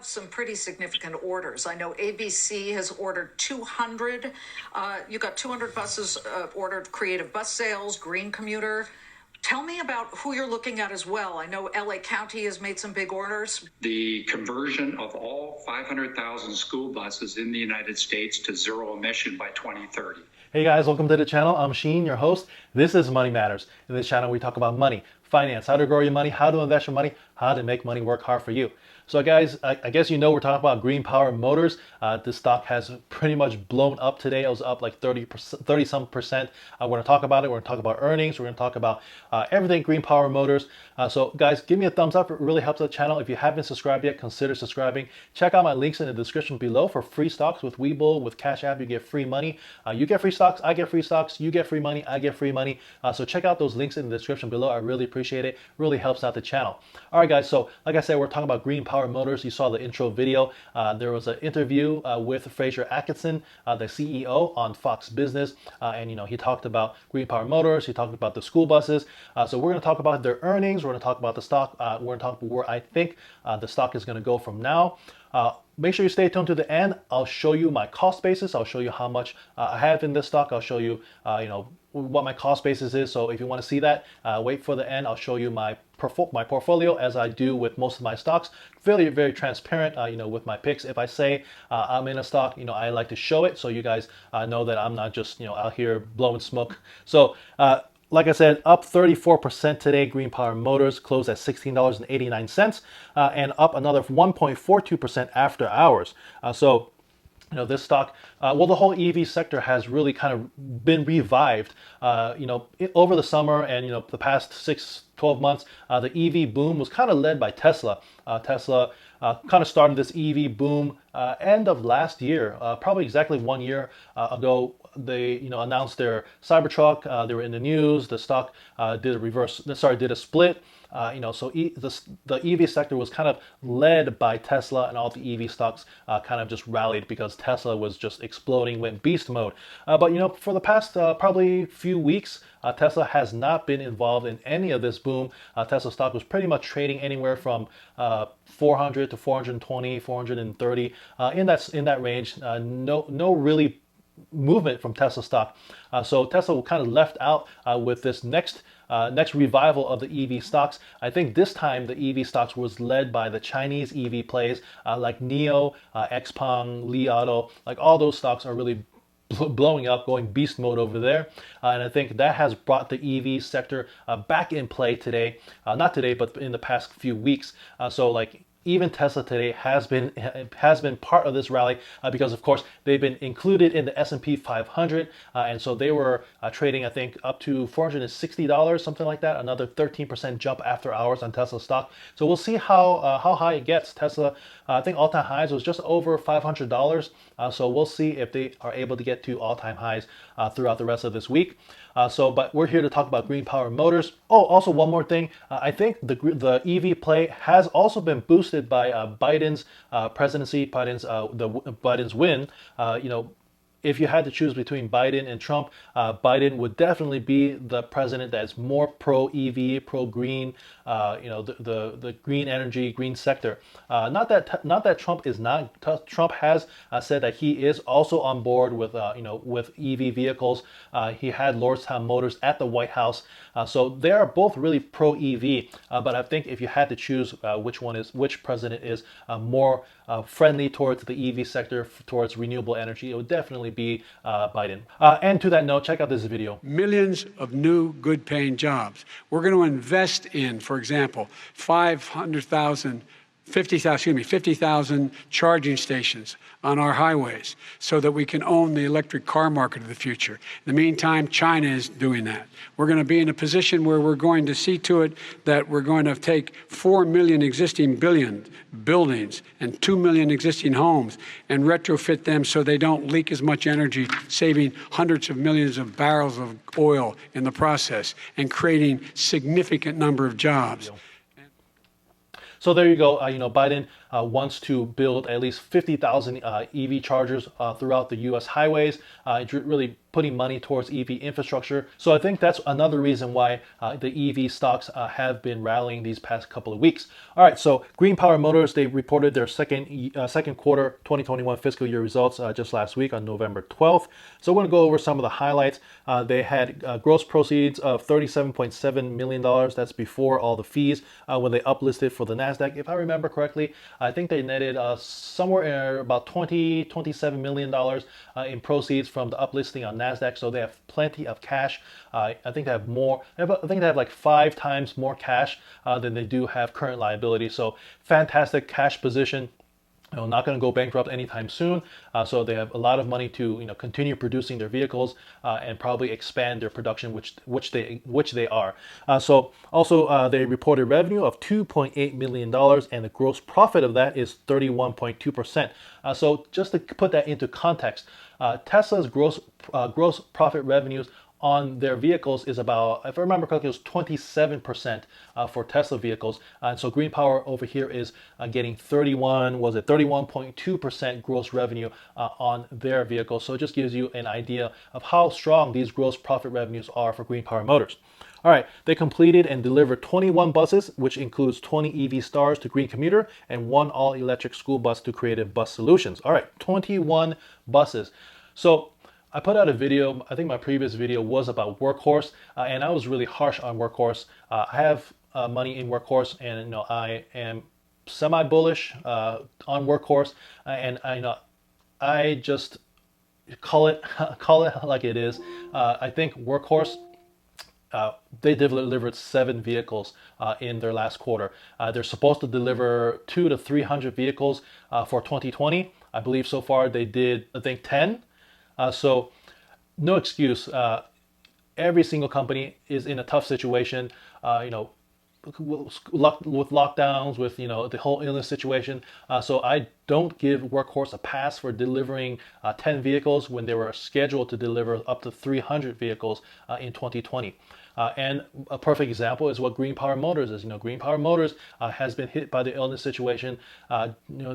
have some pretty significant orders. I know ABC has ordered 200. You got 200 buses ordered, Creative Bus Sales, Green Commuter. Tell me about who you're looking at as well. I know LA County has made some big orders. The conversion of all 500,000 school buses in the United States to zero emission by 2030. Hey guys, welcome to the channel. I'm Sheen, your host. This is Money Matters. In this channel, we talk about money, finance, how to grow your money, how to invest your money, how to make money work hard for you. So guys, I guess you know we're talking about Green Power Motors. This stock has pretty much blown up today. It was up like 30-some percent. We're going to talk about it. We're going to talk about earnings. We're going to talk about everything Green Power Motors. So guys, give me a thumbs up. It really helps the channel. If you haven't subscribed yet, consider subscribing. Check out my links in the description below for free stocks with Webull, with Cash App. You get free money. You get free stocks. I get free stocks. You get free money. I get free money. So check out those links in the description below. I really appreciate it. Really helps out the channel. All right, guys. So like I said, we're talking about Green Power Motors. You saw the intro video. There was an interview with Fraser Atkinson, the CEO, on Fox Business, and he talked about Green Power Motors. He talked about the school buses. So we're going to talk about their earnings. We're going to talk about the stock. We're going to talk about where I think the stock is going to go from now. Make sure you stay tuned to the end. I'll show you my cost basis. I'll show you how much I have in this stock. I'll show you, what my cost basis is. So if you want to see that, wait for the end. I'll show you my portfolio as I do with most of my stocks. Very, very transparent, with my picks. If I say I'm in a stock, I like to show it so you guys know that I'm not just, out here blowing smoke. So, like I said, up 34% today. Green Power Motors closed at $16.89 and up another 1.42% after hours. This stock, the whole EV sector has really kind of been revived, over the summer and, the past 6-12 months. The EV boom was kind of led by Tesla. Tesla kind of started this EV boom end of last year, probably exactly 1 year ago. They announced their Cybertruck. They were in the news. The stock did a split. The EV sector was kind of led by Tesla, and all the EV stocks kind of just rallied because Tesla was just exploding, went beast mode. But for the past probably few weeks, Tesla has not been involved in any of this boom. Tesla stock was pretty much trading anywhere from 400 to 420, 430 in that range. No really movement from Tesla stock. So Tesla kind of left out with this next revival of the EV stocks. I think this time the EV stocks was led by the Chinese EV plays like NIO, XPeng, Li Auto. Like all those stocks are really blowing up, going beast mode over there. And I think that has brought the EV sector back in play today. Not today, but in the past few weeks. Even Tesla today has been part of this rally because, of course, they've been included in the S&P 500, and so they were trading, I think, up to $460, something like that. Another 13% jump after hours on Tesla stock. So we'll see how high it gets. Tesla, I think, all-time highs was just over $500. So we'll see if they are able to get to all-time highs throughout the rest of this week. But we're here to talk about Green Power Motors. Oh, also one more thing. I think the EV play has also been boosted by Biden's presidency, Biden's win. If you had to choose between Biden and Trump, Biden would definitely be the president that's more pro-EV, pro-green, the green energy, green sector. Not that Trump is not. Trump has said that he is also on board with EV vehicles. He had Lordstown Motors at the White House, so they are both really pro-EV. But I think if you had to choose which president is more friendly towards the EV sector, towards renewable energy, it would definitely be Biden. And to that note, check out this video. Millions of new good paying jobs. We're going to invest in, for example, 50,000 charging stations on our highways so that we can own the electric car market of the future. In the meantime, China is doing that. We're going to be in a position where we're going to see to it that we're going to take 4 million existing buildings and 2 million existing homes and retrofit them so they don't leak as much energy, saving hundreds of millions of barrels of oil in the process and creating significant number of jobs. So there you go. Biden wants to build at least 50,000 EV chargers throughout the U.S. highways, really putting money towards EV infrastructure. So I think that's another reason why the EV stocks have been rallying these past couple of weeks. All right, so Green Power Motors, they reported their second quarter 2021 fiscal year results just last week on November 12th. So we're going to go over some of the highlights. They had gross proceeds of $37.7 million. That's before all the fees when they uplisted for the NASDAQ. If I remember correctly, I think they netted somewhere about $27 million in proceeds from the uplisting on NASDAQ. So they have plenty of cash. I think they have more. I think they have like 5 times more cash than they do have current liability. So fantastic cash position. Not going to go bankrupt anytime soon. So they have a lot of money to continue producing their vehicles and probably expand their production, which they are. So also they reported revenue of $2.8 million, and the gross profit of that is 31.2%. So just to put that into context, Tesla's gross profit revenues on their vehicles is about, if I remember correctly, it was 27% for Tesla vehicles. And so Green Power over here is getting 31.2% gross revenue on their vehicles. So it just gives you an idea of how strong these gross profit revenues are for Green Power Motors. All right, they completed and delivered 21 buses, which includes 20 EV Stars to Green Commuter and 1 all-electric school bus to Creative Bus Solutions. All right, 21 buses. So I put out a video, I think my previous video was about Workhorse, and I was really harsh on Workhorse. I have money in Workhorse, and I am semi-bullish on Workhorse, and I just call it like it is. I think Workhorse, they delivered 7 vehicles in their last quarter. They're supposed to deliver 200 to 300 vehicles for 2020. I believe so far they did, I think, 10. So no excuse. Every single company is in a tough situation, with lockdowns, with the whole illness situation. So I don't give Workhorse a pass for delivering 10 vehicles when they were scheduled to deliver up to 300 vehicles in 2020. And a perfect example is what Green Power Motors is. Green Power Motors has been hit by the illness situation,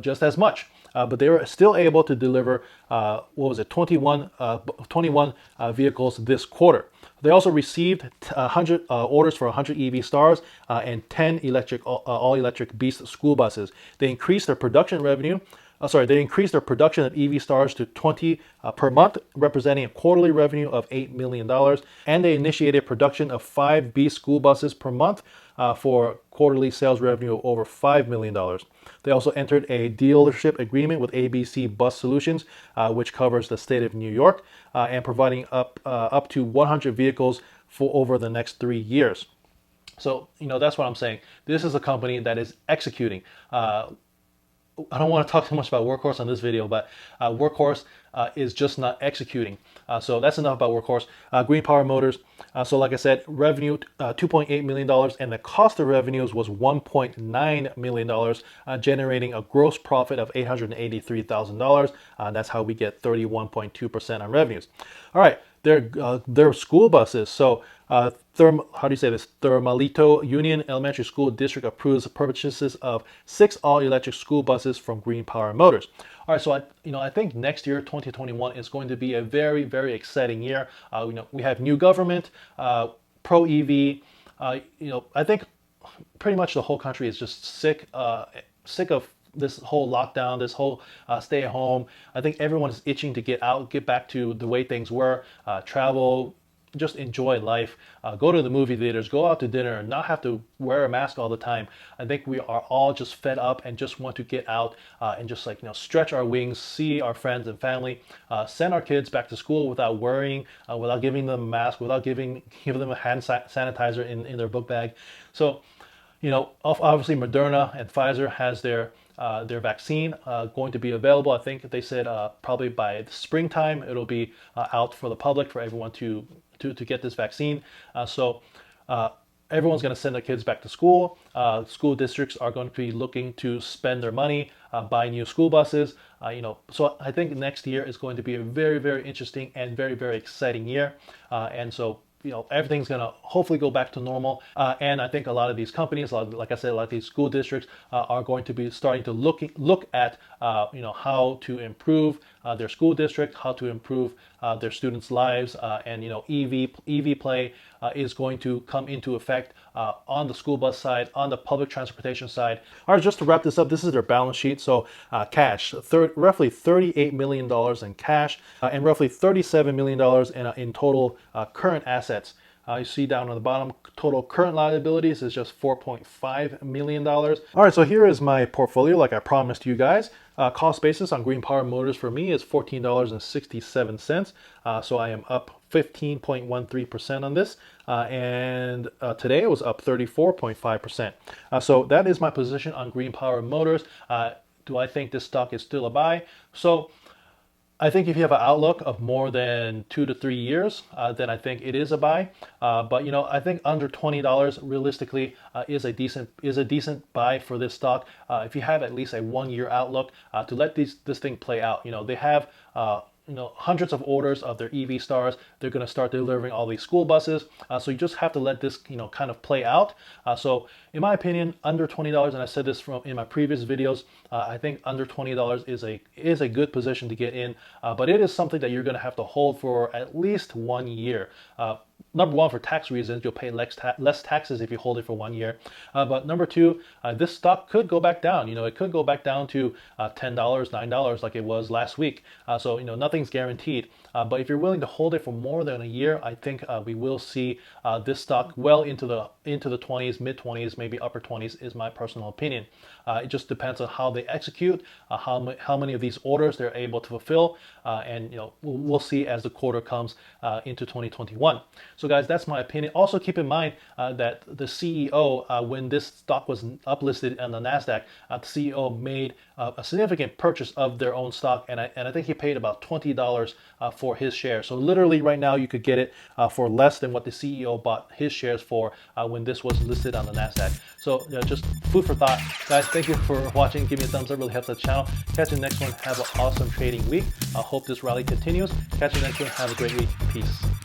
just as much, but they were still able to deliver 21 vehicles this quarter. They also received 100 orders for 100 EV Stars and 10 all-electric Beast school buses. They increased their production revenue. They increased their production of EV Stars to 20 per month, representing a quarterly revenue of $8 million. And they initiated production of 5 B school buses per month for quarterly sales revenue of over $5 million. They also entered a dealership agreement with ABC Bus Solutions, which covers the state of New York, and providing up to 100 vehicles for over the next 3 years. So, that's what I'm saying. This is a company that is executing. I don't want to talk too much about Workhorse on this video, but Workhorse is just not executing. So that's enough about Workhorse. Green Power Motors. So like I said, revenue $2.8 million, and the cost of revenues was $1.9 million, generating a gross profit of $883,000. That's how we get 31.2% on revenues. All right, their school buses. So Thermalito Union Elementary School District approves purchases of 6 all-electric school buses from Green Power Motors. All right, so I think next year, 2021, is going to be a very, very exciting year. We have new government, pro EV. I think pretty much the whole country is just sick of this whole lockdown, this whole stay at home. I think everyone is itching to get out, get back to the way things were, travel, just enjoy life, go to the movie theaters, go out to dinner, and not have to wear a mask all the time. I think we are all just fed up and just want to get out and just stretch our wings, see our friends and family, send our kids back to school without worrying, without giving them a mask, without giving them a hand sanitizer in their book bag. So, obviously Moderna and Pfizer has their vaccine going to be available. I think they said probably by the springtime it'll be out for the public, for everyone to get this vaccine. So everyone's going to send their kids back to school. School districts are going to be looking to spend their money, buy new school buses. So I think next year is going to be a very, very interesting and very, very exciting year. And so everything's going to hopefully go back to normal. And I think a lot of these companies, like I said, a lot of these school districts are going to be starting to look at how to improve their school district, how to improve their students' lives, and EV play is going to come into effect on the school bus side, on the public transportation side. All right, just to wrap this up, this is their balance sheet. So cash, roughly $38 million in cash, and roughly $37 million in total current assets. You see down on the bottom, total current liabilities is just $4.5 million. All right, so here is my portfolio like I promised you guys. Cost basis on Green Power Motors for me is $14.67. So I am up 15.13% on this. And today it was up 34.5%. So that is my position on Green Power Motors. Do I think this stock is still a buy? So I think if you have an outlook of more than 2 to 3 years, then I think it is a buy. But I think under $20 realistically is a decent buy for this stock. If you have at least a 1-year outlook to let this thing play out. They have hundreds of orders of their EV stars. They're going to start delivering all these school buses. So you just have to let this kind of play out. So in my opinion, under $20, and I said this in my previous videos, I think under $20 is a good position to get in. But it is something that you're going to have to hold for at least 1 year. Number one, for tax reasons, you'll pay less taxes if you hold it for 1 year. But number two, this stock could go back down. It could go back down to $10, $9 like it was last week. So nothing's guaranteed. But if you're willing to hold it for more than a year, I think we will see this stock well into the 20s, mid 20s, maybe upper 20s is my personal opinion. It just depends on how they execute, how many of these orders they're able to fulfill, and we'll see as the quarter comes into 2021. So guys, that's my opinion. Also keep in mind that the CEO, when this stock was uplisted on the NASDAQ, the CEO made a significant purchase of their own stock, and I think he paid about $20 for his share. So literally right now you could get it for less than what the CEO bought his shares for when this was listed on the NASDAQ. So just food for thought. Guys, thank you for watching. Give me a thumbs up, really helps the channel. Catch you next one. Have an awesome trading week. I hope this rally continues. Catch you next one. Have a great week. Peace.